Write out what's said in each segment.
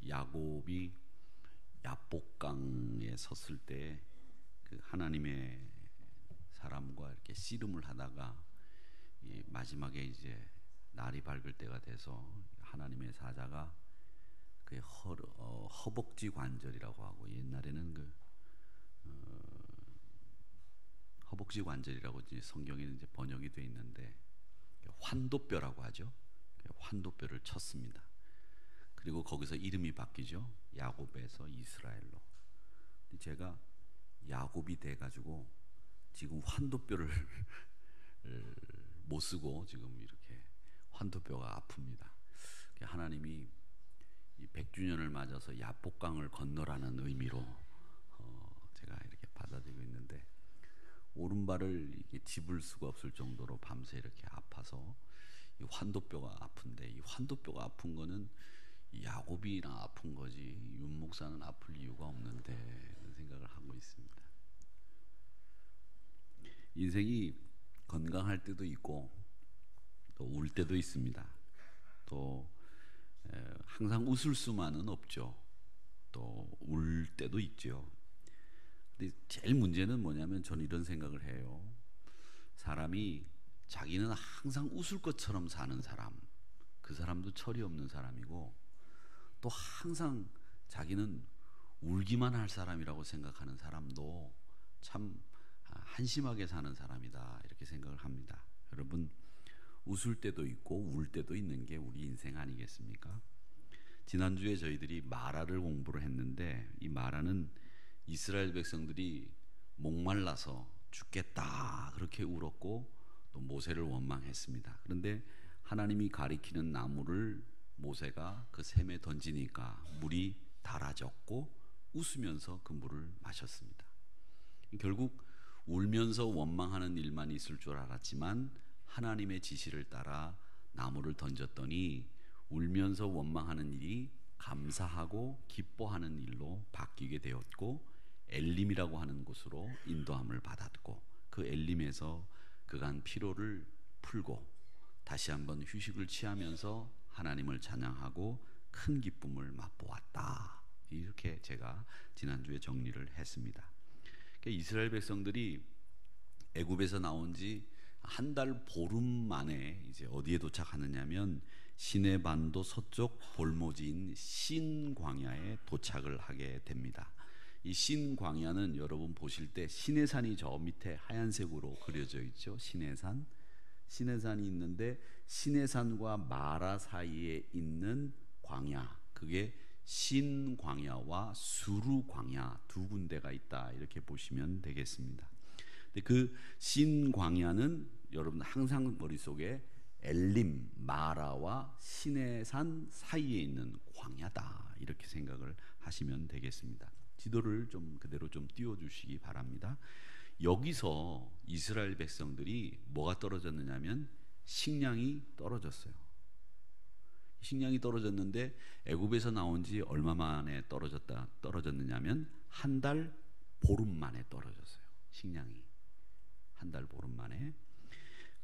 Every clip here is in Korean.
야곱이 야복강에 섰을 때 그 하나님의 사람과 이렇게 씨름을 하다가 마지막에 이제 날이 밝을 때가 돼서 하나님의 사자가 그 허벅지 관절이라고 하고, 옛날에는 그 허벅지 관절이라고 이제 성경에는 이제 번역이 돼 있는데 환도뼈라고 하죠. 환도뼈를 쳤습니다. 그리고 거기서 이름이 바뀌죠. 야곱에서 이스라엘로. 제가 야곱이 돼가지고 지금 환도뼈를 못 쓰고 지금 이렇게 환도뼈가 아픕니다. 하나님이 이 100주년을 맞아서 야복강을 건너라는 의미로 제가 이렇게 받아들이고 있는데, 오른발을 이렇게 짚을 수가 없을 정도로 밤새 이렇게 아파서 이 환도뼈가 아픈데, 이 환도뼈가 아픈 거는 야곱이나 아픈 거지 윤 목사는 아플 이유가 없는데 그런 생각을 하고 있습니다. 인생이 건강할 때도 있고 또 울 때도 있습니다. 또 항상 웃을 수만은 없죠. 또 울 때도 있죠. 근데 제일 문제는 뭐냐면, 저는 이런 생각을 해요. 사람이 자기는 항상 웃을 것처럼 사는 사람, 그 사람도 철이 없는 사람이고, 또 항상 자기는 울기만 할 사람이라고 생각하는 사람도 참 한심하게 사는 사람이다, 이렇게 생각을 합니다. 여러분, 웃을 때도 있고 울 때도 있는 게 우리 인생 아니겠습니까? 지난주에 저희들이 마라를 공부를 했는데, 이 마라는 이스라엘 백성들이 목말라서 죽겠다 그렇게 울었고 또 모세를 원망했습니다. 그런데 하나님이 가리키는 나무를 모세가 그 샘에 던지니까 물이 달아졌고 웃으면서 그 물을 마셨습니다. 결국 울면서 원망하는 일만 있을 줄 알았지만 하나님의 지시를 따라 나무를 던졌더니 울면서 원망하는 일이 감사하고 기뻐하는 일로 바뀌게 되었고, 엘림이라고 하는 곳으로 인도함을 받았고, 그 엘림에서 그간 피로를 풀고 다시 한번 휴식을 취하면서 하나님을 찬양하고 큰 기쁨을 맛보았다. 이렇게 제가 지난주에 정리를 했습니다. 그러니까 이스라엘 백성들이 애굽에서 나온 지 한 달 보름 만에 이제 어디에 도착하느냐면 시내반도 서쪽 볼모지인 신광야에 도착을 하게 됩니다. 이 신광야는 여러분 보실 때 시내산이 저 밑에 하얀색으로 그려져 있죠. 시내산이 있는데, 시내산과 마라 사이에 있는 광야, 그게 신광야와 수르광야 두 군데가 있다, 이렇게 보시면 되겠습니다. 근데 그 신광야는 여러분 항상 머릿속에 엘림, 마라와 시내산 사이에 있는 광야다, 이렇게 생각을 하시면 되겠습니다. 지도를 좀 그대로 좀 띄워주시기 바랍니다. 여기서 이스라엘 백성들이 뭐가 떨어졌느냐면 식량이 떨어졌어요. 식량이 떨어졌는데 애굽에서 나온 지 얼마 만에 떨어졌느냐면 한 달 보름 만에 떨어졌어요. 식량이 한 달 보름 만에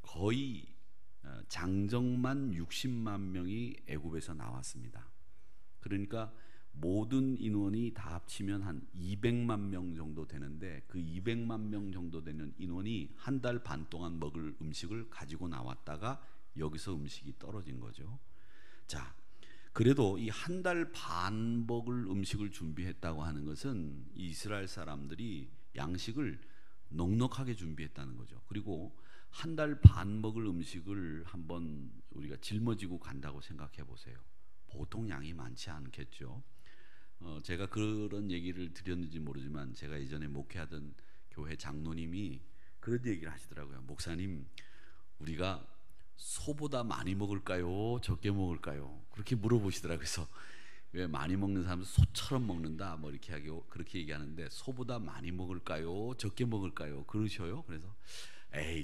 거의 장정만 60만 명이 애굽에서 나왔습니다. 그러니까 모든 인원이 다 합치면 한 200만 명 정도 되는데, 그 200만 명 정도 되는 인원이 한 달 반 동안 먹을 음식을 가지고 나왔다가 여기서 음식이 떨어진 거죠. 자, 그래도 이 한 달 반 먹을 음식을 준비했다고 하는 것은 이스라엘 사람들이 양식을 넉넉하게 준비했다는 거죠. 그리고 한 달 반 먹을 음식을 한번 우리가 짊어지고 간다고 생각해 보세요. 보통 양이 많지 않겠죠. 제가 그런 얘기를 드렸는지 모르지만 제가 예전에 목회하던 교회 장로님이 그런 얘기를 하시더라고요. 목사님, 우리가 소보다 많이 먹을까요? 적게 먹을까요? 그렇게 물어보시더라고요. 그래서 왜 많이 먹는 사람은 소처럼 먹는다 뭐 이렇게 하고 그렇게 얘기하는데, 소보다 많이 먹을까요? 적게 먹을까요? 그러셔요. 그래서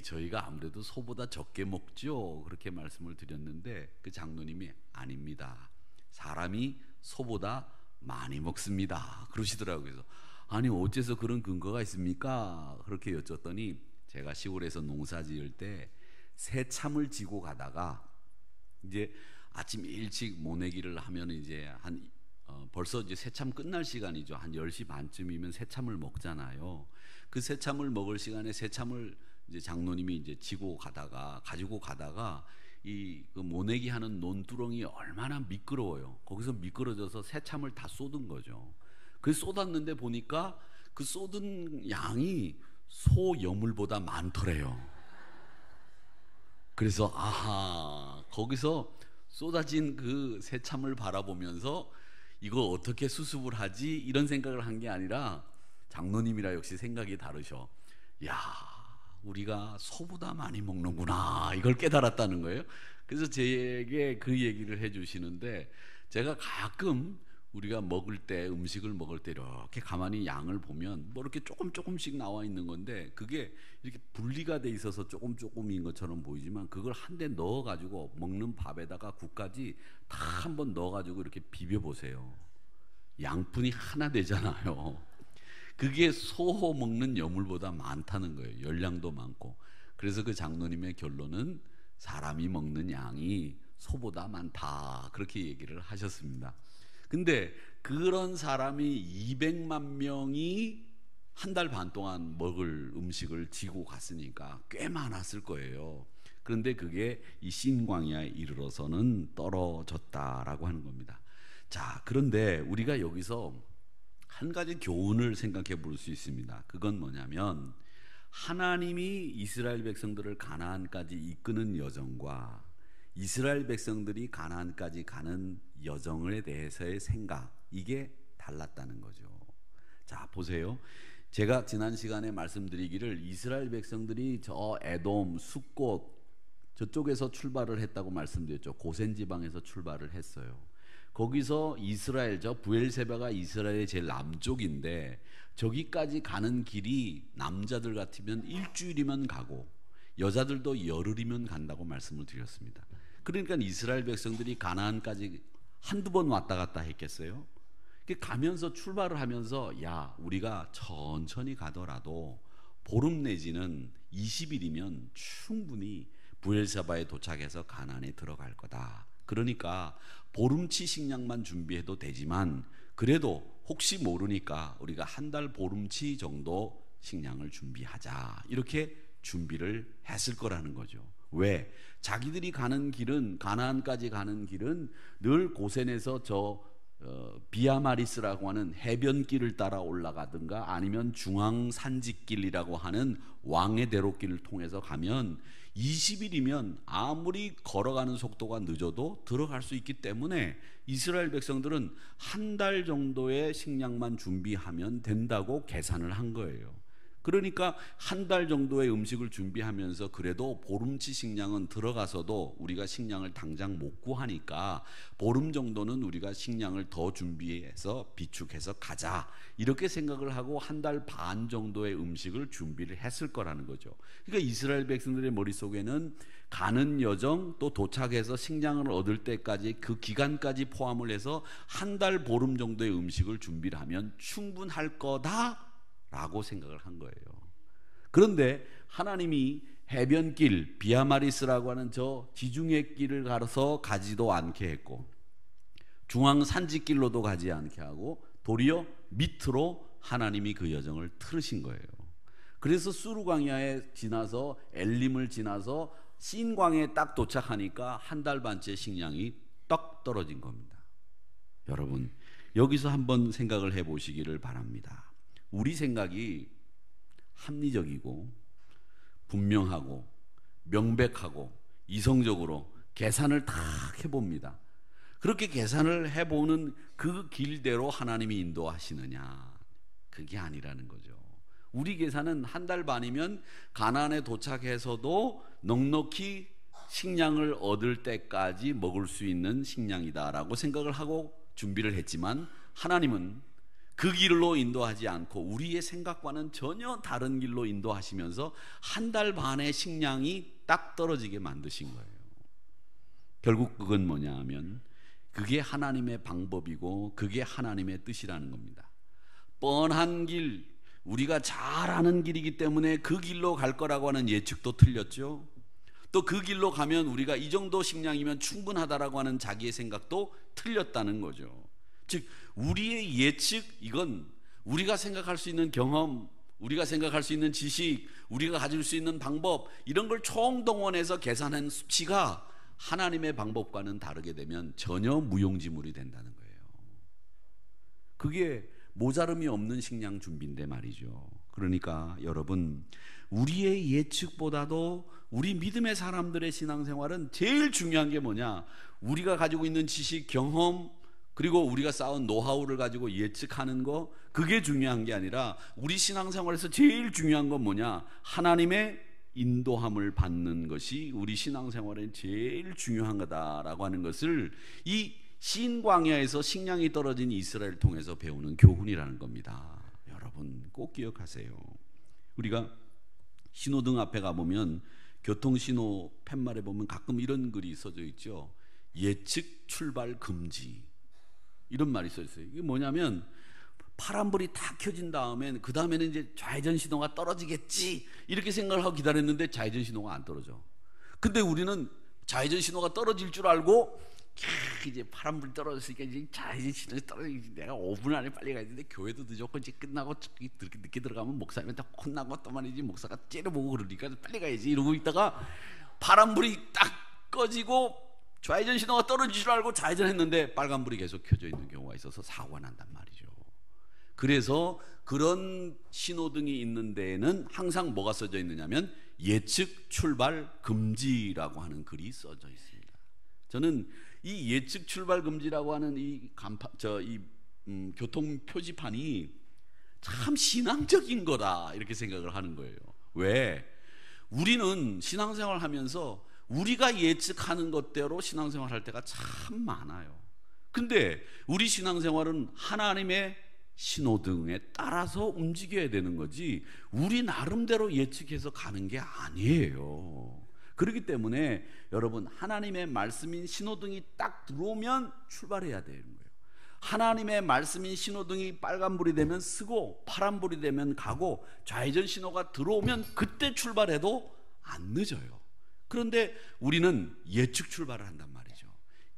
저희가 아무래도 소보다 적게 먹죠, 그렇게 말씀을 드렸는데 그 장로님이 아닙니다. 사람이 소보다 많이 먹습니다, 그러시더라고요. 그래서 아니 어째서 그런 근거가 있습니까? 그렇게 여쭸더니, 제가 시골에서 농사 지을 때 새참을 지고 가다가 이제 아침 일찍 모내기를 하면 이제 한 벌써 이제 새참 끝날 시간이죠. 한 10시 반쯤이면 새참을 먹잖아요. 그 새참을 먹을 시간에 새참을 이제 장로님이 이제 가지고 가다가 그 모내기 하는 논두렁이 얼마나 미끄러워요. 거기서 미끄러져서 새참을 다 쏟은 거죠. 그 쏟았는데 보니까 그 쏟은 양이 소 여물보다 많더래요. 그래서 거기서 쏟아진 그 새참을 바라보면서 이거 어떻게 수습을 하지? 이런 생각을 한 게 아니라 장로님이라 역시 생각이 다르셔. 야, 우리가 소보다 많이 먹는구나, 이걸 깨달았다는 거예요. 그래서 제게 그 얘기를 해주시는데, 제가 가끔 우리가 음식을 먹을 때 이렇게 가만히 양을 보면 뭐 이렇게 조금씩 나와 있는 건데, 그게 이렇게 분리가 돼 있어서 조금인 것처럼 보이지만 그걸 한 대 넣어 가지고 먹는 밥에다가 국까지 다 한번 넣어 가지고 이렇게 비벼 보세요. 양푼이 하나 되잖아요. 그게 소 먹는 여물보다 많다는 거예요. 열량도 많고. 그래서 그 장로님의 결론은 사람이 먹는 양이 소보다 많다, 그렇게 얘기를 하셨습니다. 근데 그런 사람이 200만 명이 한 달 반 동안 먹을 음식을 지고 갔으니까 꽤 많았을 거예요. 그런데 그게 이 신광야에 이르러서는 떨어졌다라고 하는 겁니다. 자, 그런데 우리가 여기서 한 가지 교훈을 생각해 볼 수 있습니다. 그건 뭐냐면, 하나님이 이스라엘 백성들을 가나안까지 이끄는 여정과 이스라엘 백성들이 가나안까지 가는 여정에 대해서의 생각, 이게 달랐다는 거죠. 자, 보세요. 제가 지난 시간에 말씀드리기를 이스라엘 백성들이 저 에돔, 숫곳 저쪽에서 출발을 했다고 말씀드렸죠. 고센 지방에서 출발을 했어요. 거기서 이스라엘, 저 부엘세바가 이스라엘의 제일 남쪽인데, 저기까지 가는 길이 남자들 같으면 일주일이면 가고 여자들도 열흘이면 간다고 말씀을 드렸습니다. 그러니까 이스라엘 백성들이 가나안까지 한두 번 왔다 갔다 했겠어요? 가면서 출발을 하면서, 야, 우리가 천천히 가더라도 보름 내지는 20일이면 충분히 부엘세바에 도착해서 가나안에 들어갈 거다. 그러니까 보름치 식량만 준비해도 되지만 그래도 혹시 모르니까 우리가 한 달 보름치 정도 식량을 준비하자, 이렇게 준비를 했을 거라는 거죠. 왜? 자기들이 가는 길은, 가나안까지 가는 길은 늘 고센에서 비아마리스라고 하는 해변길을 따라 올라가든가 아니면 중앙산지길이라고 하는 왕의 대로길을 통해서 가면 20일이면 아무리 걸어가는 속도가 늦어도 들어갈 수 있기 때문에 이스라엘 백성들은 한 달 정도의 식량만 준비하면 된다고 계산을 한 거예요. 그러니까 한 달 정도의 음식을 준비하면서 그래도 보름치 식량은 들어가서도 우리가 식량을 당장 못 구하니까 보름 정도는 우리가 식량을 더 준비해서 비축해서 가자, 이렇게 생각을 하고 한 달 반 정도의 음식을 준비를 했을 거라는 거죠. 그러니까 이스라엘 백성들의 머릿속에는 가는 여정, 또 도착해서 식량을 얻을 때까지 그 기간까지 포함을 해서 한 달 보름 정도의 음식을 준비를 하면 충분할 거다 라고 생각을 한 거예요. 그런데 하나님이 해변길, 비아마리스라고 하는 저 지중해 길을 가서 가지도 않게 했고, 중앙 산지길로도 가지 않게 하고, 도리어 밑으로 하나님이 그 여정을 틀으신 거예요. 그래서 수르광야에 지나서 엘림을 지나서 신광에 딱 도착하니까 한 달 반째 식량이 떡 떨어진 겁니다. 여러분, 여기서 한번 생각을 해보시기를 바랍니다. 우리 생각이 합리적이고 분명하고 명백하고 이성적으로 계산을 다 해봅니다. 그렇게 계산을 해보는 그 길대로 하나님이 인도하시느냐? 그게 아니라는 거죠. 우리 계산은 한 달 반이면 가나안에 도착해서도 넉넉히 식량을 얻을 때까지 먹을 수 있는 식량이다라고 생각을 하고 준비를 했지만, 하나님은 그 길로 인도하지 않고 우리의 생각과는 전혀 다른 길로 인도하시면서 한 달 반의 식량이 딱 떨어지게 만드신 거예요. 결국 그건 뭐냐 하면 그게 하나님의 방법이고 그게 하나님의 뜻이라는 겁니다. 뻔한 길, 우리가 잘 아는 길이기 때문에 그 길로 갈 거라고 하는 예측도 틀렸죠. 또 그 길로 가면 우리가 이 정도 식량이면 충분하다라고 하는 자기의 생각도 틀렸다는 거죠. 즉 우리의 예측, 이건 우리가 생각할 수 있는 경험, 우리가 생각할 수 있는 지식, 우리가 가질 수 있는 방법, 이런 걸 총동원해서 계산한 수치가 하나님의 방법과는 다르게 되면 전혀 무용지물이 된다는 거예요. 그게 모자름이 없는 식량 준비인데 말이죠. 그러니까 여러분, 우리의 예측보다도 우리 믿음의 사람들의 신앙생활은 제일 중요한 게 뭐냐? 우리가 가지고 있는 지식, 경험, 그리고 우리가 쌓은 노하우를 가지고 예측하는 거, 그게 중요한 게 아니라 우리 신앙생활에서 제일 중요한 건 뭐냐? 하나님의 인도함을 받는 것이 우리 신앙생활에 제일 중요한 거다라고 하는 것을 이 신광야에서 식량이 떨어진 이스라엘을 통해서 배우는 교훈이라는 겁니다. 여러분 꼭 기억하세요. 우리가 신호등 앞에 가보면 교통신호 팻말에 보면 가끔 이런 글이 써져 있죠. 예측 출발 금지, 이런 말이 써 있어요. 이게 뭐냐면 파란불이 다 켜진 다음엔 그 다음에는 이제 좌회전 신호가 떨어지겠지 이렇게 생각을 하고 기다렸는데 좌회전 신호가 안 떨어져. 근데 우리는 좌회전 신호가 떨어질 줄 알고 이제 파란불이 떨어졌으니까 이제 좌회전 신호가 떨어지지, 내가 5분 안에 빨리 가야 되는데 교회도 늦었고 이제 끝나고 늦게 들어가면 목사님한테 혼나고 또 말이지, 목사가 째려보고 그러니까 빨리 가야지 이러고 있다가 파란불이 딱 꺼지고 좌회전 신호가 떨어질 줄 알고 좌회전했는데 빨간불이 계속 켜져 있는 경우가 있어서 사고가 난단 말이죠. 그래서 그런 신호등이 있는 데에는 항상 뭐가 써져 있느냐면 예측 출발 금지라고 하는 글이 써져 있습니다. 저는 이 예측 출발 금지라고 하는 이 교통 표지판이 참 신앙적인 거다 이렇게 생각을 하는 거예요. 왜? 우리는 신앙생활 하면서 우리가 예측하는 것대로 신앙생활 할 때가 참 많아요. 근데 우리 신앙생활은 하나님의 신호등에 따라서 움직여야 되는 거지 우리 나름대로 예측해서 가는 게 아니에요. 그렇기 때문에 여러분, 하나님의 말씀인 신호등이 딱 들어오면 출발해야 되는 거예요. 하나님의 말씀인 신호등이 빨간불이 되면 쓰고 파란불이 되면 가고 좌회전 신호가 들어오면 그때 출발해도 안 늦어요. 그런데 우리는 예측 출발을 한단 말이죠.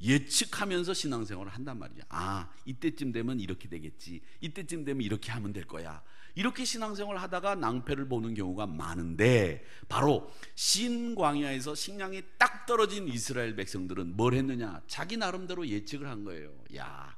예측하면서 신앙생활을 한단 말이죠. 아, 이때쯤 되면 이렇게 되겠지, 이때쯤 되면 이렇게 하면 될 거야, 이렇게 신앙생활을 하다가 낭패를 보는 경우가 많은데, 바로 신광야에서 식량이 딱 떨어진 이스라엘 백성들은 뭘 했느냐? 자기 나름대로 예측을 한 거예요. 야,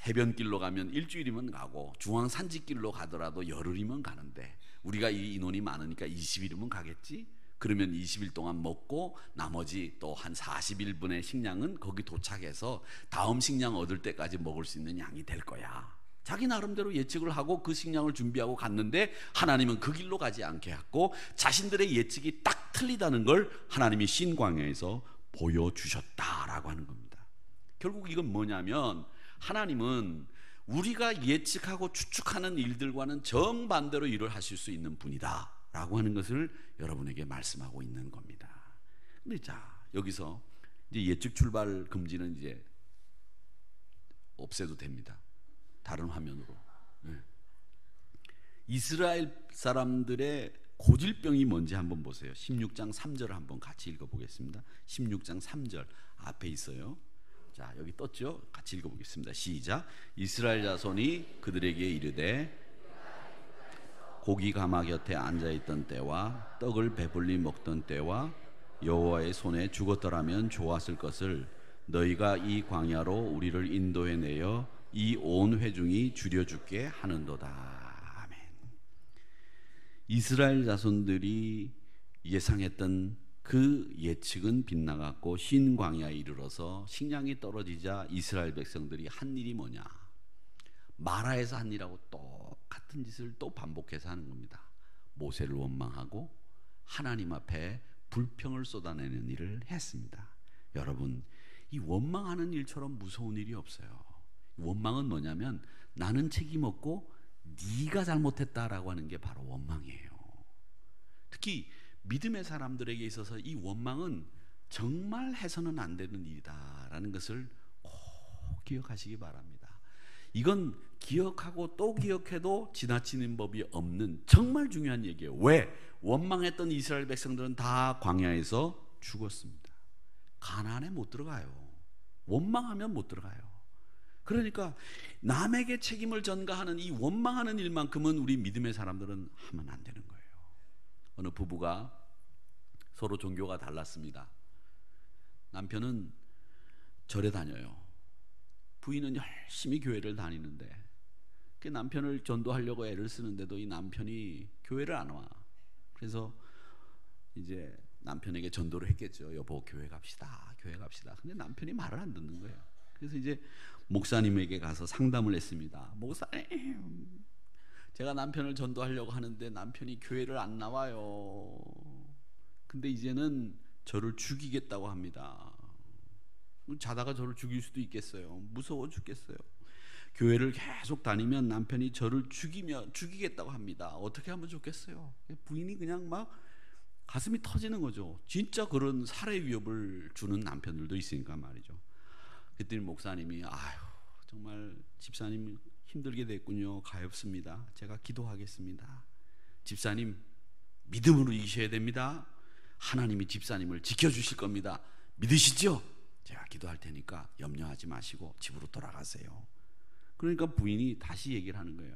해변길로 가면 일주일이면 가고 중앙산지길로 가더라도 열흘이면 가는데 우리가 이 인원이 많으니까 20일이면 가겠지? 그러면 20일 동안 먹고 나머지 또 한 41분의 식량은 거기 도착해서 다음 식량 얻을 때까지 먹을 수 있는 양이 될 거야. 자기 나름대로 예측을 하고 그 식량을 준비하고 갔는데 하나님은 그 길로 가지 않게 했고 자신들의 예측이 딱 틀리다는 걸 하나님이 신광야에서 보여주셨다라고 하는 겁니다. 결국 이건 뭐냐면 하나님은 우리가 예측하고 추측하는 일들과는 정반대로 일을 하실 수 있는 분이다 라고 하는 것을 여러분에게 말씀하고 있는 겁니다. 근데 자, 여기서 이제 예측 출발 금지는 이제 없애도 됩니다. 다른 화면으로. 이스라엘 사람들의 고질병이 뭔지 한번 보세요. 16장 3절을 한번 같이 읽어보겠습니다. 16장 3절 앞에 있어요. 자, 여기 떴죠? 같이 읽어보겠습니다. 시작. 이스라엘 자손이 그들에게 이르되 고기 가마 곁에 앉아있던 때와 떡을 배불리 먹던 때와 여호와의 손에 죽었더라면 좋았을 것을 너희가 이 광야로 우리를 인도해내어 이 온 회중이 줄여죽게 하는도다. 아멘. 이스라엘 자손들이 예상했던 그 예측은 빗나갔고 신광야에 이르러서 식량이 떨어지자 이스라엘 백성들이 한 일이 뭐냐? 마라에서 한 일하고 똑같은 짓을 또 반복해서 하는 겁니다. 모세를 원망하고 하나님 앞에 불평을 쏟아내는 일을 했습니다. 여러분, 이 원망하는 일처럼 무서운 일이 없어요. 원망은 뭐냐면 나는 책임 없고 네가 잘못했다라고 하는 게 바로 원망이에요. 특히 믿음의 사람들에게 있어서 이 원망은 정말 해서는 안 되는 일이다라는 것을 꼭 기억하시기 바랍니다. 이건 기억하고 또 기억해도 지나치는 법이 없는 정말 중요한 얘기예요. 왜? 원망했던 이스라엘 백성들은 다 광야에서 죽었습니다. 가나안에 못 들어가요. 원망하면 못 들어가요. 그러니까 남에게 책임을 전가하는 이 원망하는 일만큼은 우리 믿음의 사람들은 하면 안 되는 거예요. 어느 부부가 서로 종교가 달랐습니다. 남편은 절에 다녀요. 부인은 열심히 교회를 다니는데 그 남편을 전도하려고 애를 쓰는데도 이 남편이 교회를 안 와. 그래서 이제 남편에게 전도를 했겠죠. 여보, 교회 갑시다. 교회 갑시다. 근데 남편이 말을 안 듣는 거예요. 그래서 이제 목사님에게 가서 상담을 했습니다. 목사님, 제가 남편을 전도하려고 하는데 남편이 교회를 안 나와요. 근데 이제는 저를 죽이겠다고 합니다. 자다가 저를 죽일 수도 있겠어요. 무서워 죽겠어요. 교회를 계속 다니면 남편이 저를 죽이겠다고 합니다. 어떻게 하면 좋겠어요? 부인이 그냥 막 가슴이 터지는 거죠. 진짜 그런 살해 위협을 주는 남편들도 있으니까 말이죠. 그랬더니 목사님이 아유, 정말 집사님 힘들게 됐군요. 가엾습니다. 제가 기도하겠습니다. 집사님 믿음으로 이기셔야 됩니다. 하나님이 집사님을 지켜주실 겁니다. 믿으시죠? 제가 기도할 테니까 염려하지 마시고 집으로 돌아가세요. 그러니까 부인이 다시 얘기를 하는 거예요.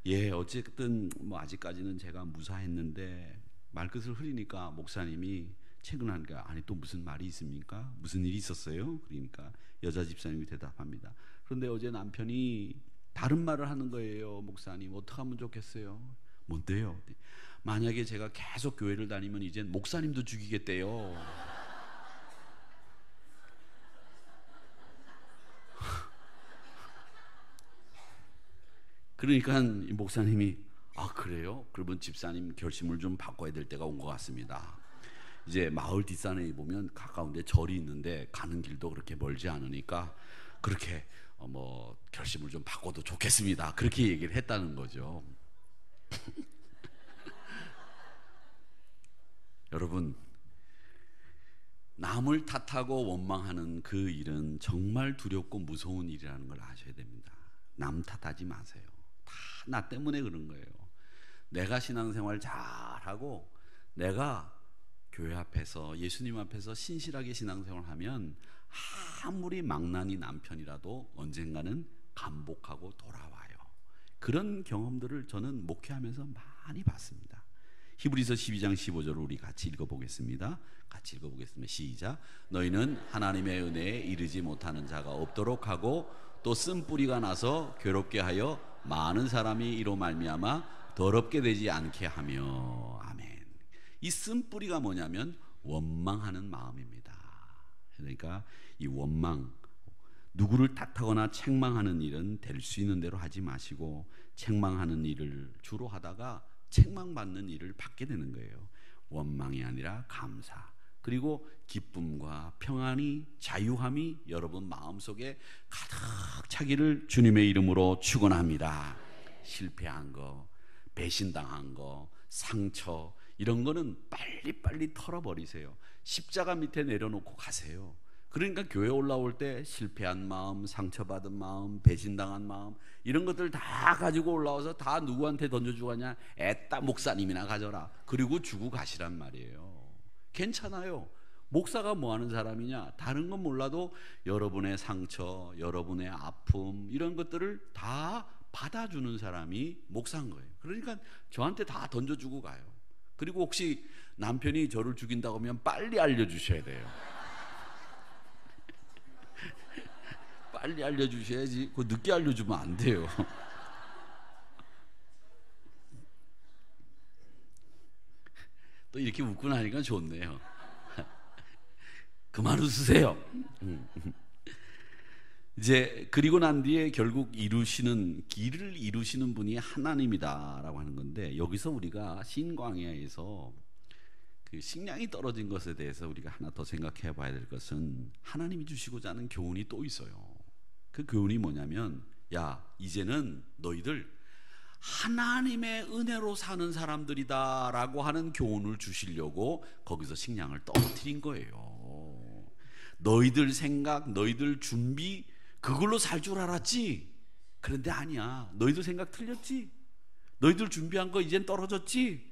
예, 어쨌든 뭐 아직까지는 제가 무사했는데 말끝을 흐리니까 목사님이 채근하니까 아니 또 무슨 말이 있습니까? 무슨 일이 있었어요? 그러니까 여자 집사님이 대답합니다. 그런데 어제 남편이 다른 말을 하는 거예요. 목사님 어떻게 하면 좋겠어요? 뭔데요? 만약에 제가 계속 교회를 다니면 이젠 목사님도 죽이겠대요. 그러니까 이 목사님이 아 그래요? 그러면 집사님 결심을 좀 바꿔야 될 때가 온 것 같습니다. 이제 마을 뒷산에 보면 가까운데 절이 있는데 가는 길도 그렇게 멀지 않으니까 그렇게 뭐 결심을 좀 바꿔도 좋겠습니다. 그렇게 얘기를 했다는 거죠. 여러분, 남을 탓하고 원망하는 그 일은 정말 두렵고 무서운 일이라는 걸 아셔야 됩니다. 남 탓하지 마세요. 다 나 때문에 그런 거예요. 내가 신앙생활 잘하고 내가 교회 앞에서 예수님 앞에서 신실하게 신앙생활을 하면 아무리 망나니 남편이라도 언젠가는 감복하고 돌아와요. 그런 경험들을 저는 목회하면서 많이 봤습니다. 히브리서 12장 15절을 우리 같이 읽어보겠습니다. 같이 읽어보겠습니다. 시작. 너희는 하나님의 은혜에 이르지 못하는 자가 없도록 하고 또 쓴뿌리가 나서 괴롭게 하여 많은 사람이 이로 말미암아 더럽게 되지 않게 하며. 아멘. 이 쓴뿌리가 뭐냐면 원망하는 마음입니다. 그러니까 이 원망, 누구를 탓하거나 책망하는 일은 될 수 있는 대로 하지 마시고 책망하는 일을 주로 하다가 책망받는 일을 받게 되는 거예요. 원망이 아니라 감사, 그리고 기쁨과 평안이, 자유함이 여러분 마음속에 가득 차기를 주님의 이름으로 축원합니다. 실패한 거, 배신당한 거, 상처 이런 거는 빨리빨리 털어버리세요. 십자가 밑에 내려놓고 가세요. 그러니까 교회 올라올 때 실패한 마음, 상처받은 마음, 배신당한 마음 이런 것들 다 가지고 올라와서 다 누구한테 던져주고 하냐? 애따 목사님이나 가져라. 그리고 주고 가시란 말이에요. 괜찮아요. 목사가 뭐 하는 사람이냐? 다른 건 몰라도 여러분의 상처, 여러분의 아픔 이런 것들을 다 받아주는 사람이 목사인 거예요. 그러니까 저한테 다 던져주고 가요. 그리고 혹시 남편이 저를 죽인다고 하면 빨리 알려주셔야 돼요. 빨리 알려주셔야지. 그거 늦게 알려주면 안 돼요. 또 이렇게 웃고 나니까 좋네요. 그만 웃으세요. 이제 그리고 난 뒤에 결국 길을 이루시는 분이 하나님이다라고 하는 건데, 여기서 우리가 신광야에서 그 식량이 떨어진 것에 대해서 우리가 하나 더 생각해 봐야 될 것은 하나님이 주시고자 하는 교훈이 또 있어요. 그 교훈이 뭐냐면, 야 이제는 너희들 하나님의 은혜로 사는 사람들이다 라고 하는 교훈을 주시려고 거기서 식량을 떨어뜨린 거예요. 너희들 생각, 너희들 준비 그걸로 살 줄 알았지? 그런데 아니야. 너희들 생각 틀렸지? 너희들 준비한 거 이젠 떨어졌지?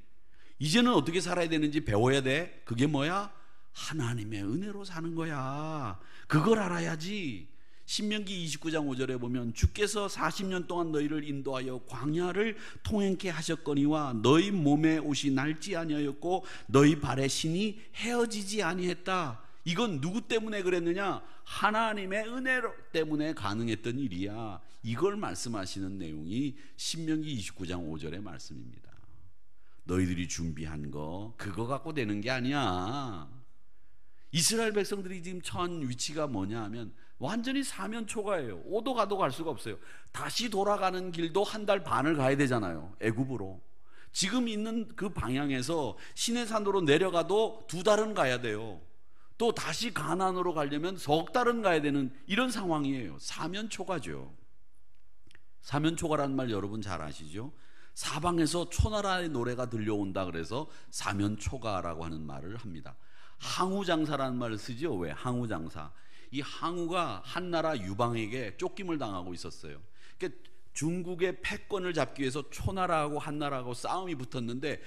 이제는 어떻게 살아야 되는지 배워야 돼. 그게 뭐야? 하나님의 은혜로 사는 거야. 그걸 알아야지. 신명기 29장 5절에 보면 주께서 40년 동안 너희를 인도하여 광야를 통행케 하셨거니와 너희 몸에 옷이 낡지 아니하였고 너희 발의 신이 헤어지지 아니했다. 이건 누구 때문에 그랬느냐? 하나님의 은혜 때문에 가능했던 일이야. 이걸 말씀하시는 내용이 신명기 29장 5절의 말씀입니다. 너희들이 준비한 거 그거 갖고 되는 게 아니야. 이스라엘 백성들이 지금 처한 위치가 뭐냐 하면 완전히 사면초가예요. 오도 가도 갈 수가 없어요. 다시 돌아가는 길도 한 달 반을 가야 되잖아요. 애굽으로. 지금 있는 그 방향에서 시내산으로 내려가도 2달은 가야 돼요. 또 다시 가나안으로 가려면 석 달은 가야 되는 이런 상황이에요. 사면초가죠. 사면초가라는 말 여러분 잘 아시죠? 사방에서 초나라의 노래가 들려온다 그래서 사면초가라고 하는 말을 합니다. 항우장사라는 말을 쓰죠. 왜? 항우장사. 이 항우가 한나라 유방에게 쫓김을 당하고 있었어요. 그러니까 중국의 패권을 잡기 위해서 초나라하고 한나라하고 싸움이 붙었는데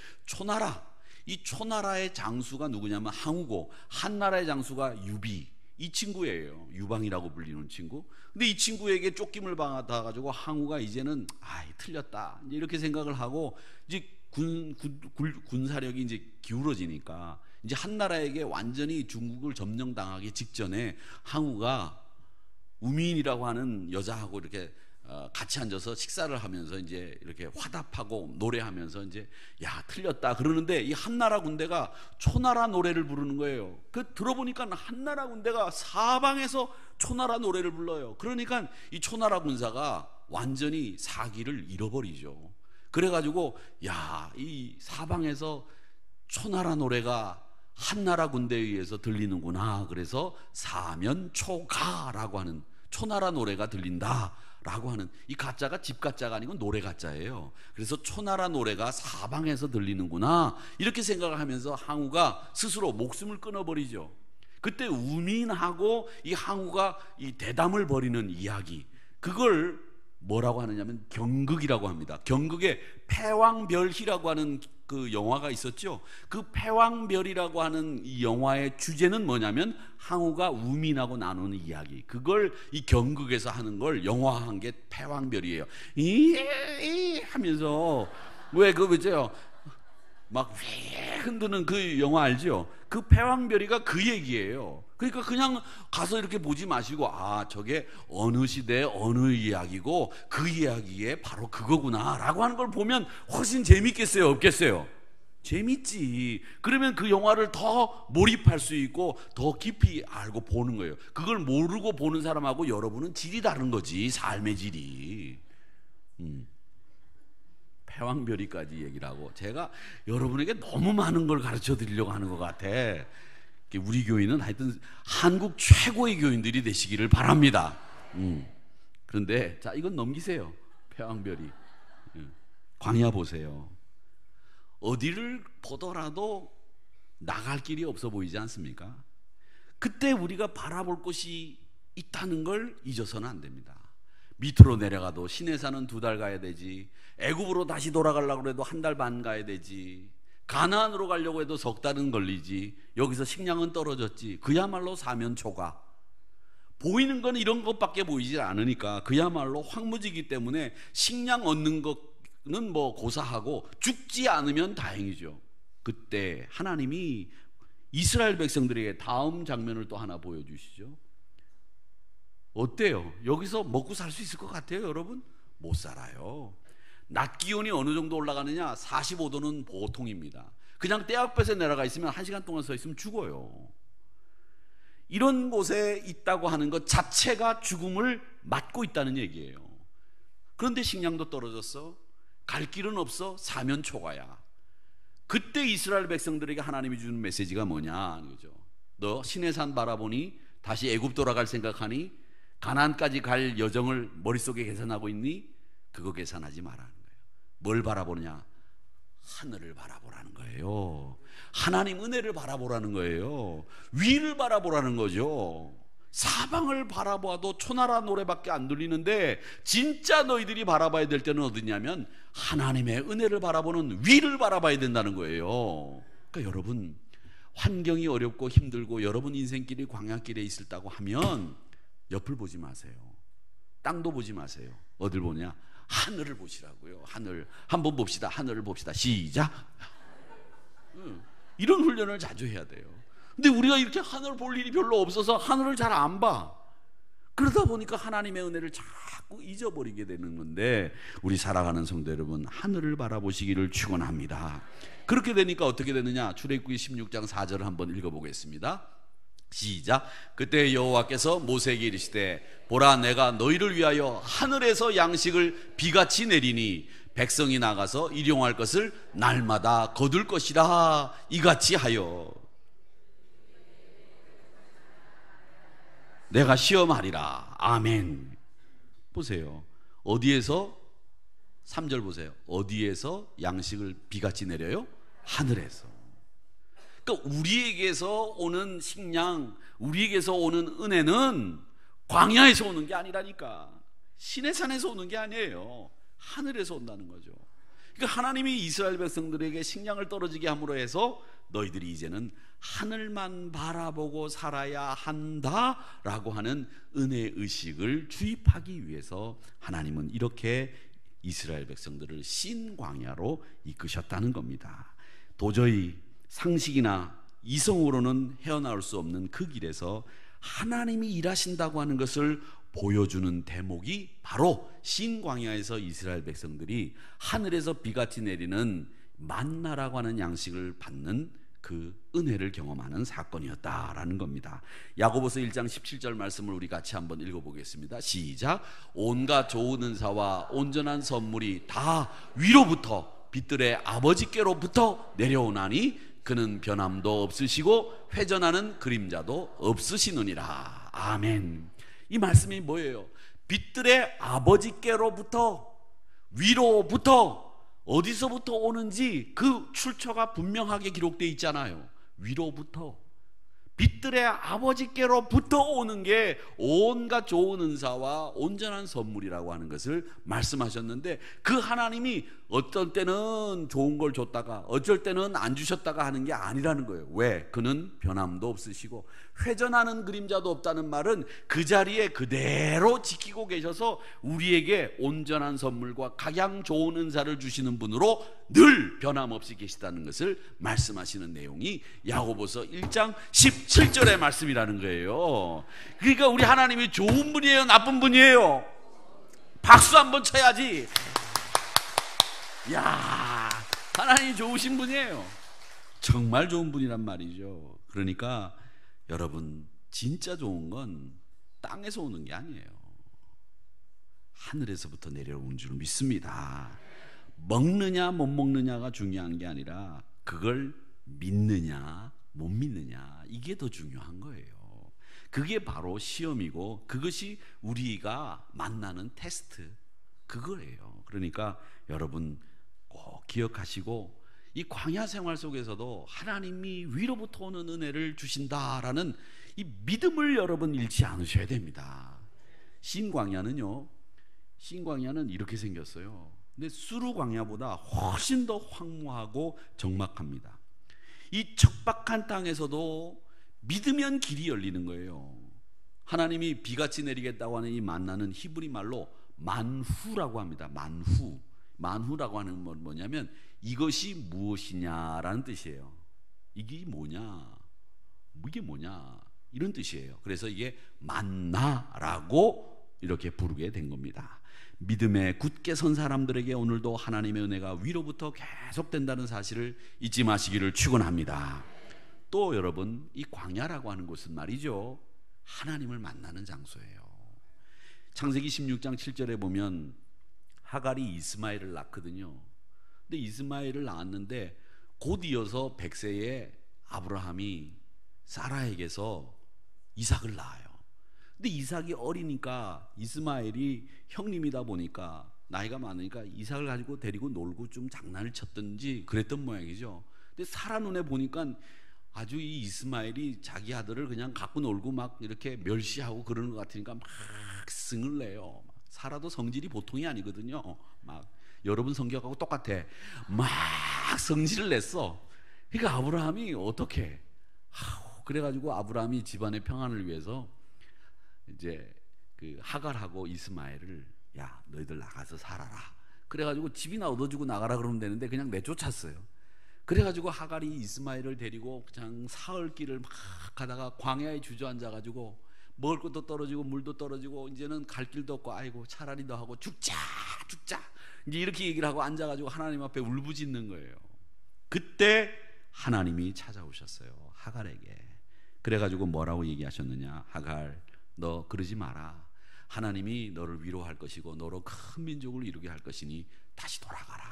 이 초나라의 장수가 누구냐면 항우고 한나라의 장수가 유비, 이 친구예요. 유방이라고 불리는 친구. 근데 이 친구에게 쫓김을 받아가지고 항우가 이제는 틀렸다 이렇게 생각을 하고 이제 군사력이 이제 기울어지니까 이제 한나라에게 완전히 중국을 점령당하기 직전에 항우가 우민이라고 하는 여자하고 이렇게 같이 앉아서 식사를 하면서 이제 이렇게 화답하고 노래하면서 이제 야 틀렸다 그러는데 이 한나라 군대가 초나라 노래를 부르는 거예요. 그 들어보니까 한나라 군대가 사방에서 초나라 노래를 불러요. 그러니까 이 초나라 군사가 완전히 사기를 잃어버리죠. 그래가지고 야 이 사방에서 초나라 노래가 한나라 군대에 의해서 들리는구나. 그래서 사면초가라고 하는 초나라 노래가 들린다라고 하는, 이 가짜가 집 가짜가 아니고 노래 가짜예요. 그래서 초나라 노래가 사방에서 들리는구나 이렇게 생각을 하면서 항우가 스스로 목숨을 끊어버리죠. 그때 우민하고 이 항우가 이 대담을 벌이는 이야기, 그걸 뭐라고 하느냐면 경극이라고 합니다. 경극에 패왕별희라고 하는 그 영화가 있었죠. 그 패왕별이라고 하는 이 영화의 주제는 뭐냐면 항우가 우민하고 나누는 이야기, 그걸 이 경극에서 하는 걸 영화한 게 패왕별이에요. 이 하면서 왜 그 뭐죠? 막 흔드는 그 영화 알죠? 그 패왕별이가 그 얘기예요. 그러니까 그냥 가서 이렇게 보지 마시고 아 저게 어느 시대 어느 이야기고 그 이야기에 바로 그거구나 라고 하는 걸 보면 훨씬 재밌겠어요 없겠어요? 재밌지. 그러면 그 영화를 더 몰입할 수 있고 더 깊이 알고 보는 거예요. 그걸 모르고 보는 사람하고 여러분은 질이 다른 거지, 삶의 질이. 패왕별이까지 얘기를 하고 제가 여러분에게 너무 많은 걸 가르쳐 드리려고 하는 것 같아. 우리 교인은 하여튼 한국 최고의 교인들이 되시기를 바랍니다. 그런데 자 이건 넘기세요. 패왕별이. 광야 보세요. 어디를 보더라도 나갈 길이 없어 보이지 않습니까? 그때 우리가 바라볼 곳이 있다는 걸 잊어서는 안 됩니다. 밑으로 내려가도 시내산은 2달 가야 되지, 애굽으로 다시 돌아가려고 해도 1달 반 가야 되지, 가나안으로 가려고 해도 석 달은 걸리지, 여기서 식량은 떨어졌지. 그야말로 사면초가. 보이는 건 이런 것밖에 보이지 않으니까 그야말로 황무지기 때문에 식량 얻는 것은 뭐 고사하고 죽지 않으면 다행이죠. 그때 하나님이 이스라엘 백성들에게 다음 장면을 또 하나 보여주시죠. 어때요? 여기서 먹고 살 수 있을 것 같아요 여러분? 못 살아요. 낮 기온이 어느 정도 올라가느냐? 45도는 보통입니다. 그냥 떼약볕에 내려가 있으면 1시간 동안 서 있으면 죽어요. 이런 곳에 있다고 하는 것 자체가 죽음을 맞고 있다는 얘기예요. 그런데 식량도 떨어졌어, 갈 길은 없어, 사면초가야. 그때 이스라엘 백성들에게 하나님이 주는 메시지가 뭐냐 이거죠. 너 시내산 바라보니? 다시 애굽 돌아갈 생각하니? 가나안까지 갈 여정을 머릿속에 계산하고 있니? 그거 계산하지 말라는 거예요. 뭘 바라보느냐? 하늘을 바라보라는 거예요. 하나님 은혜를 바라보라는 거예요. 위를 바라보라는 거죠. 사방을 바라봐도 초나라 노래밖에 안 들리는데 진짜 너희들이 바라봐야 될 때는 어디냐면 하나님의 은혜를 바라보는 위를 바라봐야 된다는 거예요. 그러니까 여러분, 환경이 어렵고 힘들고 여러분 인생길이 광야길에 있었다고 하면 옆을 보지 마세요. 땅도 보지 마세요. 어딜 보냐? 하늘을 보시라고요. 하늘. 한번 봅시다. 하늘을 봅시다. 시작. 이런 훈련을 자주 해야 돼요. 근데 우리가 이렇게 하늘을 볼 일이 별로 없어서 하늘을 잘 안 봐. 그러다 보니까 하나님의 은혜를 자꾸 잊어버리게 되는 건데, 우리 살아가는 성도 여러분, 하늘을 바라보시기를 축원합니다. 그렇게 되니까 어떻게 되느냐? 출애굽기 16장 4절을 한번 읽어보겠습니다. 시작. 그때 여호와께서 모세에게 이르시되 보라, 내가 너희를 위하여 하늘에서 양식을 비같이 내리니 백성이 나가서 일용할 것을 날마다 거둘 것이라. 이같이 하여 내가 시험하리라. 아멘. 보세요. 어디에서? 3절 보세요. 어디에서 양식을 비같이 내려요? 하늘에서. 그러니까 우리에게서 오는 식량, 우리에게서 오는 은혜는 광야에서 오는 게 아니라니까. 시내 산에서 오는 게 아니에요. 하늘에서 온다는 거죠. 그러니까 하나님이 이스라엘 백성들에게 식량을 떨어지게 함으로 해서 너희들이 이제는 하늘만 바라보고 살아야 한다라고 하는 은혜 의식을 주입하기 위해서 하나님은 이렇게 이스라엘 백성들을 신광야로 이끄셨다는 겁니다. 도저히 상식이나 이성으로는 헤어나올 수 없는 그 길에서 하나님이 일하신다고 하는 것을 보여주는 대목이 바로 신광야에서 이스라엘 백성들이 하늘에서 비같이 내리는 만나라고 하는 양식을 받는 그 은혜를 경험하는 사건이었다라는 겁니다. 야고보서 1장 17절 말씀을 우리 같이 한번 읽어보겠습니다. 시작. 온갖 좋은 은사와 온전한 선물이 다 위로부터 빛들의 아버지께로부터 내려오나니 그는 변함도 없으시고 회전하는 그림자도 없으시느니라. 아멘. 이 말씀이 뭐예요? 빛들의 아버지께로부터, 위로부터, 어디서부터 오는지 그 출처가 분명하게 기록되어 있잖아요. 위로부터, 빛들의 아버지께로부터 오는 게 온갖 좋은 은사와 온전한 선물이라고 하는 것을 말씀하셨는데, 그 하나님이 어떤 때는 좋은 걸 줬다가 어쩔 때는 안 주셨다가 하는 게 아니라는 거예요. 왜? 그는 변함도 없으시고 회전하는 그림자도 없다는 말은 그 자리에 그대로 지키고 계셔서 우리에게 온전한 선물과 각양 좋은 은사를 주시는 분으로 늘 변함없이 계시다는 것을 말씀하시는 내용이 야고보서 1장 17절의 말씀이라는 거예요. 그러니까 우리 하나님이 좋은 분이에요? 나쁜 분이에요? 박수 한번 쳐야지. 야, 하나님이 좋으신 분이에요. 정말 좋은 분이란 말이죠. 그러니까 여러분, 진짜 좋은 건 땅에서 오는 게 아니에요. 하늘에서부터 내려오는 줄 믿습니다. 먹느냐 못 먹느냐가 중요한 게 아니라 그걸 믿느냐 못 믿느냐, 이게 더 중요한 거예요. 그게 바로 시험이고 그것이 우리가 만나는 테스트, 그거예요. 그러니까 여러분 꼭 기억하시고, 이 광야 생활 속에서도 하나님이 위로부터 오는 은혜를 주신다라는 이 믿음을 여러분 잃지 않으셔야 됩니다. 신광야는요, 신광야는 이렇게 생겼어요. 근데 수르 광야보다 훨씬 더 황무하고 적막합니다. 이 척박한 땅에서도 믿으면 길이 열리는 거예요. 하나님이 비같이 내리겠다고 하는 이 만나는 히브리 말로 만후라고 합니다. 만후. 만후라고 하는 건 뭐냐면 이것이 무엇이냐라는 뜻이에요. 이게 뭐냐, 이게 뭐냐, 이런 뜻이에요. 그래서 이게 만나라고 이렇게 부르게 된 겁니다. 믿음에 굳게 선 사람들에게 오늘도 하나님의 은혜가 위로부터 계속된다는 사실을 잊지 마시기를 축원합니다. 또 여러분, 이 광야라고 하는 곳은 말이죠, 하나님을 만나는 장소예요. 창세기 16장 7절에 보면 하갈이 이스마엘을 낳거든요. 근데 이스마엘을 낳았는데 곧 이어서 100세에 아브라함이 사라에게서 이삭을 낳아요. 근데 이삭이 어리니까, 이스마엘이 형님이다 보니까, 나이가 많으니까 이삭을 가지고 데리고 놀고 좀 장난을 쳤든지 그랬던 모양이죠. 근데 사라 눈에 보니까 아주 이 이스마엘이 자기 아들을 그냥 갖고 놀고 막 이렇게 멸시하고 그러는 것 같으니까 막 승을 내요. 사라도 성질이 보통이 아니거든요. 막 여러분 성격하고 똑같아. 막 성질을 냈어. 그러니까 아브라함이 어떻게? 그래가지고 아브라함이 집안의 평안을 위해서 이제 그 하갈하고 이스마엘을 야 너희들 나가서 살아라. 그래가지고 집이나 얻어주고 나가라 그러면 되는데 그냥 내쫓았어요. 그래가지고 하갈이 이스마엘을 데리고 그냥 사흘길을 막 가다가 광야에 주저앉아가지고 먹을 것도 떨어지고 물도 떨어지고 이제는 갈 길도 없고 아이고 차라리 너하고 죽자 이제 이렇게 얘기를 하고 앉아가지고 하나님 앞에 울부짖는 거예요. 그때 하나님이 찾아오셨어요, 하갈에게. 그래가지고 뭐라고 얘기하셨느냐. 하갈 너 그러지 마라. 하나님이 너를 위로할 것이고 너로 큰 민족을 이루게 할 것이니 다시 돌아가라.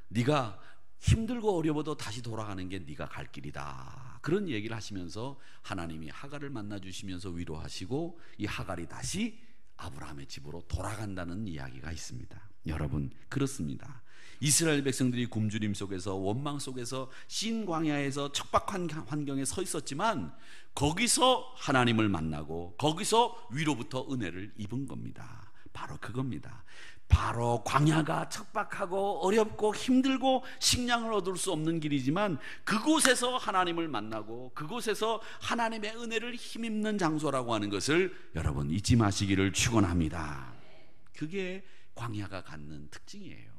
네가 힘들고 어려워도 다시 돌아가는 게 네가 갈 길이다. 그런 얘기를 하시면서 하나님이 하갈을 만나 주시면서 위로하시고 이 하갈이 다시 아브라함의 집으로 돌아간다는 이야기가 있습니다. 여러분 그렇습니다. 이스라엘 백성들이 굶주림 속에서 원망 속에서 신 광야에서 척박한 환경에 서 있었지만 거기서 하나님을 만나고 거기서 위로부터 은혜를 입은 겁니다. 바로 그겁니다. 바로 광야가 척박하고 어렵고 힘들고 식량을 얻을 수 없는 길이지만 그곳에서 하나님을 만나고 그곳에서 하나님의 은혜를 힘입는 장소라고 하는 것을 여러분 잊지 마시기를 축원합니다. 그게 광야가 갖는 특징이에요.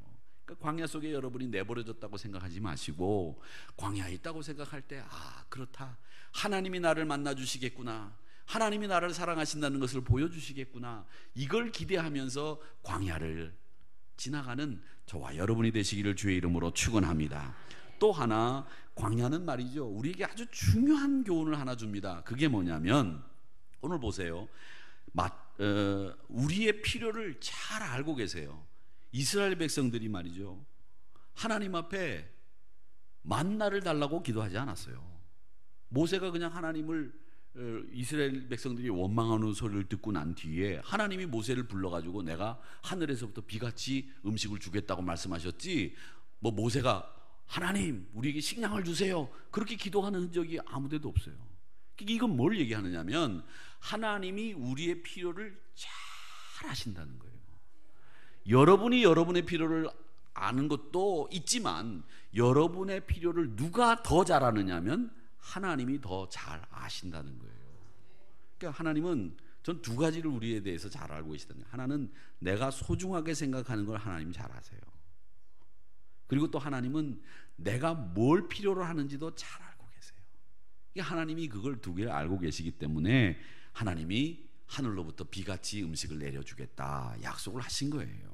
그러니까 광야 속에 여러분이 내버려졌다고 생각하지 마시고 광야에 있다고 생각할 때 아 그렇다, 하나님이 나를 만나 주시겠구나, 하나님이 나를 사랑하신다는 것을 보여주시겠구나, 이걸 기대하면서 광야를 지나가는 저와 여러분이 되시기를 주의 이름으로 축원합니다. 또 하나, 광야는 말이죠, 우리에게 아주 중요한 교훈을 하나 줍니다. 그게 뭐냐면 오늘 보세요. 우리의 필요를 잘 알고 계세요. 이스라엘 백성들이 말이죠, 하나님 앞에 만나를 달라고 기도하지 않았어요. 모세가 그냥 하나님을, 이스라엘 백성들이 원망하는 소리를 듣고 난 뒤에 하나님이 모세를 불러가지고 내가 하늘에서부터 비같이 음식을 주겠다고 말씀하셨지, 뭐 모세가 하나님 우리에게 식량을 주세요 그렇게 기도하는 흔적이 아무데도 없어요. 이건 뭘 얘기하느냐면 하나님이 우리의 필요를 잘 아신다는 거예요. 여러분이 여러분의 필요를 아는 것도 있지만 여러분의 필요를 누가 더 잘 아느냐면 하나님이 더 잘 아신다는 거예요. 그러니까 하나님은 전 두 가지를 우리에 대해서 잘 알고 계시다는 거예요. 하나는 내가 소중하게 생각하는 걸 하나님이 잘 아세요. 그리고 또 하나님은 내가 뭘 필요로 하는지도 잘 알고 계세요. 하나님이 그걸 두 개를 알고 계시기 때문에 하나님이 하늘로부터 비같이 음식을 내려주겠다 약속을 하신 거예요.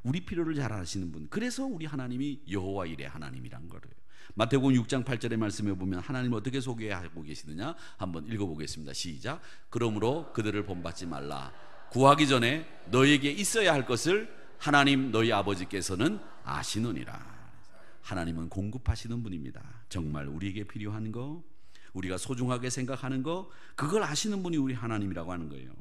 우리 필요를 잘 아시는 분, 그래서 우리 하나님이 여호와 이레 하나님이란 거예요. 마태복음 6장 8절의 말씀에 보면 하나님 어떻게 소개하고 계시느냐 한번 읽어보겠습니다. 시작. 그러므로 그들을 본받지 말라. 구하기 전에 너희에게 있어야 할 것을 하나님 너희 아버지께서는 아시느니라. 하나님은 공급하시는 분입니다. 정말 우리에게 필요한 거, 우리가 소중하게 생각하는 거, 그걸 아시는 분이 우리 하나님이라고 하는 거예요.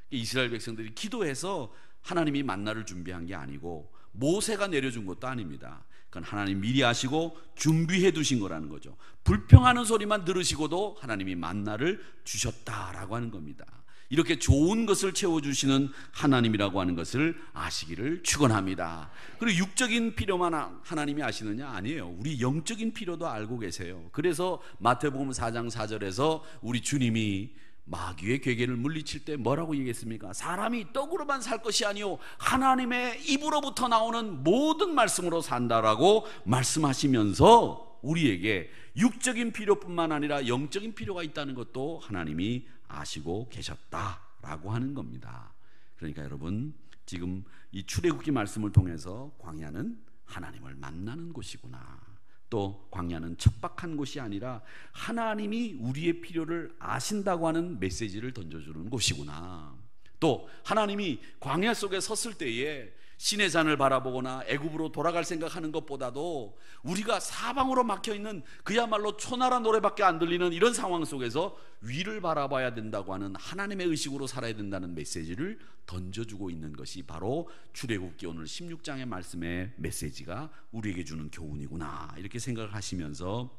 이스라엘 백성들이 기도해서 하나님이 만나를 준비한 게 아니고 모세가 내려준 것도 아닙니다. 그건 하나님 미리 아시고 준비해 두신 거라는 거죠. 불평하는 소리만 들으시고도 하나님이 만나를 주셨다라고 하는 겁니다. 이렇게 좋은 것을 채워주시는 하나님이라고 하는 것을 아시기를 축원합니다. 그리고 육적인 필요만 하나님이 아시느냐? 아니에요. 우리 영적인 필요도 알고 계세요. 그래서 마태복음 4장 4절에서 우리 주님이 마귀의 괴계를 물리칠 때 뭐라고 얘기했습니까? 사람이 떡으로만 살 것이 아니요 하나님의 입으로부터 나오는 모든 말씀으로 산다라고 말씀하시면서 우리에게 육적인 필요뿐만 아니라 영적인 필요가 있다는 것도 하나님이 아시고 계셨다라고 하는 겁니다. 그러니까 여러분 지금 이 출애굽기 말씀을 통해서 광야는 하나님을 만나는 곳이구나, 또 광야는 척박한 곳이 아니라 하나님이 우리의 필요를 아신다고 하는 메시지를 던져주는 곳이구나, 또 하나님이 광야 속에 섰을 때에 시내산을 바라보거나 애굽으로 돌아갈 생각하는 것보다도 우리가 사방으로 막혀있는 그야말로 초나라 노래밖에 안 들리는 이런 상황 속에서 위를 바라봐야 된다고 하는 하나님의 의식으로 살아야 된다는 메시지를 던져주고 있는 것이 바로 출애굽기 오늘 16장의 말씀의 메시지가 우리에게 주는 교훈이구나, 이렇게 생각하시면서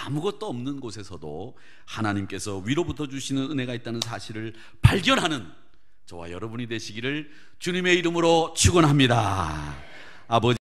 아무것도 없는 곳에서도 하나님께서 위로부터 주시는 은혜가 있다는 사실을 발견하는 저와 여러분이 되시기를 주님의 이름으로 축원합니다. 아버지